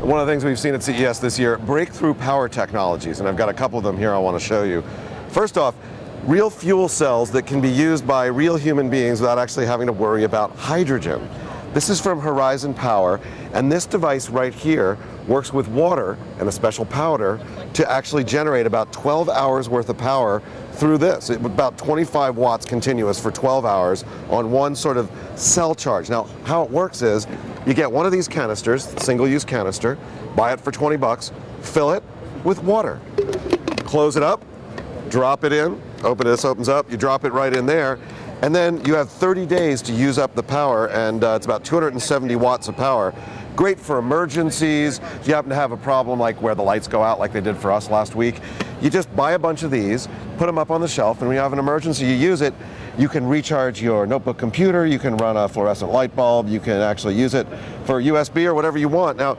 one of the things we've seen at CES this year, breakthrough power technologies, and I've got a couple of them here I want to show you. First off, real fuel cells that can be used by real human beings without actually having to worry about hydrogen. This is from Horizon Power, and this device right here works with water and a special powder to actually generate about 12 hours worth of power through this. About 25 watts continuous for 12 hours on one sort of cell charge. Now, how it works is you get one of these canisters, single-use canister, buy it for 20 bucks, fill it with water, close it up, drop it in, this opens up, you drop it right in there, and then you have 30 days to use up the power, and it's about 270 watts of power. Great for emergencies. If you happen to have a problem like where the lights go out like they did for us last week, you just buy a bunch of these, put them up on the shelf, and when you have an emergency, you use it. You can recharge your notebook computer, you can run a fluorescent light bulb, you can actually use it for USB or whatever you want. Now,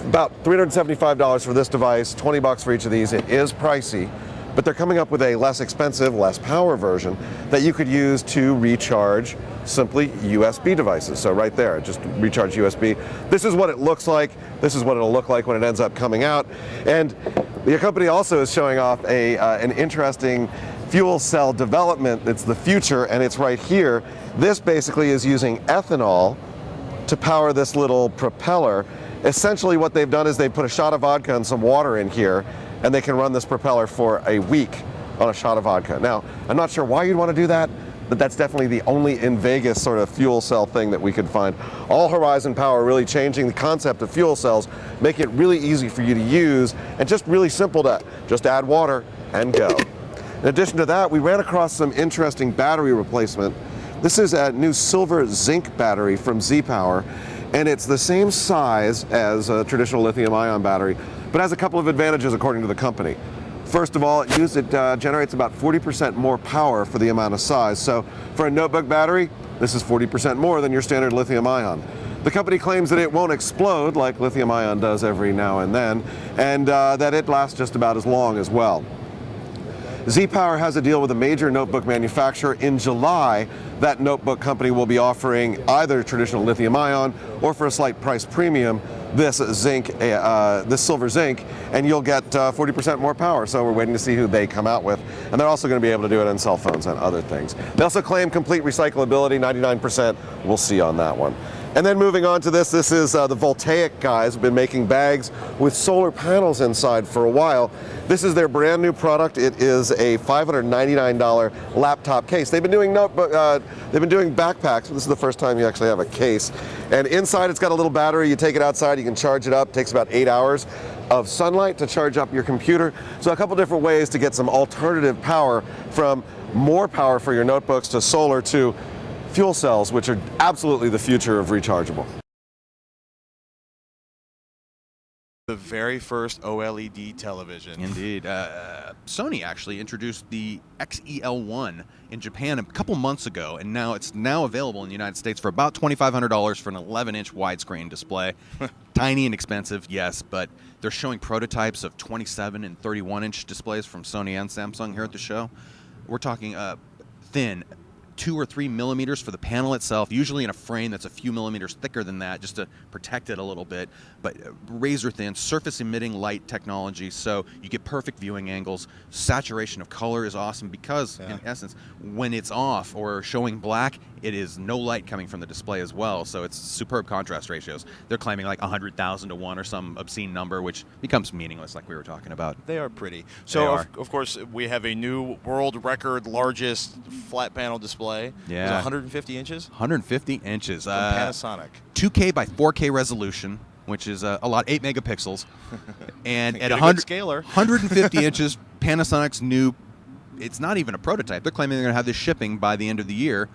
about $375 for this device, 20 bucks for each of these. It is pricey, but they're coming up with a less expensive, less power version that you could use to recharge simply USB devices. So right there, just recharge USB. This is what it looks like. This is what it'll look like when it ends up coming out. And the company also is showing off an interesting fuel cell development. It's the future, and it's right here. This basically is using ethanol to power this little propeller. Essentially what they've done is they put a shot of vodka and some water in here, and they can run this propeller for a week on a shot of vodka. Now, I'm not sure why you'd want to do that, but that's definitely the only in Vegas sort of fuel cell thing that we could find. All Horizon Power really changing the concept of fuel cells, make it really easy for you to use, and just really simple to just add water and go. In addition to that, we ran across some interesting battery replacement. This is a new silver zinc battery from Z-Power, and it's the same size as a traditional lithium-ion battery, but has a couple of advantages according to the company. First of all, it generates about 40% more power for the amount of size. So for a notebook battery, this is 40% more than your standard lithium-ion. The company claims that it won't explode like lithium-ion does every now and then, and that it lasts just about as long as well. Z-Power has a deal with a major notebook manufacturer. In July, that notebook company will be offering either traditional lithium-ion or for a slight price premium, this silver zinc, and you'll get 40% more power. So we're waiting to see who they come out with. And they're also going to be able to do it on cell phones and other things. They also claim complete recyclability, 99%. We'll see on that one. And then moving on to this is the Voltaic guys who've been making bags with solar panels inside for a while. This is their brand new product. It is a $599 laptop case. They've been doing backpacks, but this is the first time you actually have a case. And inside it's got a little battery. You take it outside, you can charge it up. It takes about 8 hours of sunlight to charge up your computer. So a couple different ways to get some alternative power, from more power for your notebooks to solar to fuel cells, which are absolutely the future of rechargeable. The very first OLED television. Indeed. Sony actually introduced the XEL1 in Japan a couple months ago, and now it's available in the United States for about $2,500 for an 11-inch widescreen display. Tiny and expensive, yes, but they're showing prototypes of 27 and 31-inch displays from Sony and Samsung here at the show. We're talking thin, 2 or 3 millimeters for the panel itself, usually in a frame that's a few millimeters thicker than that just to protect it a little bit, but razor thin, surface emitting light technology, so you get perfect viewing angles. Saturation of color is awesome because, in essence, when it's off or showing black, it is no light coming from the display as well, so it's superb contrast ratios. They're claiming like 100,000 to 1 or some obscene number, which becomes meaningless like we were talking about. They are pretty. So, of course, we have a new world record largest flat panel display. Yeah. Is it 150 inches? 150 inches. From Panasonic. 2K by 4K resolution, which is a lot, 8 megapixels. And at 150 inches, Panasonic's new, it's not even a prototype. They're claiming they're going to have this shipping by the end of the year.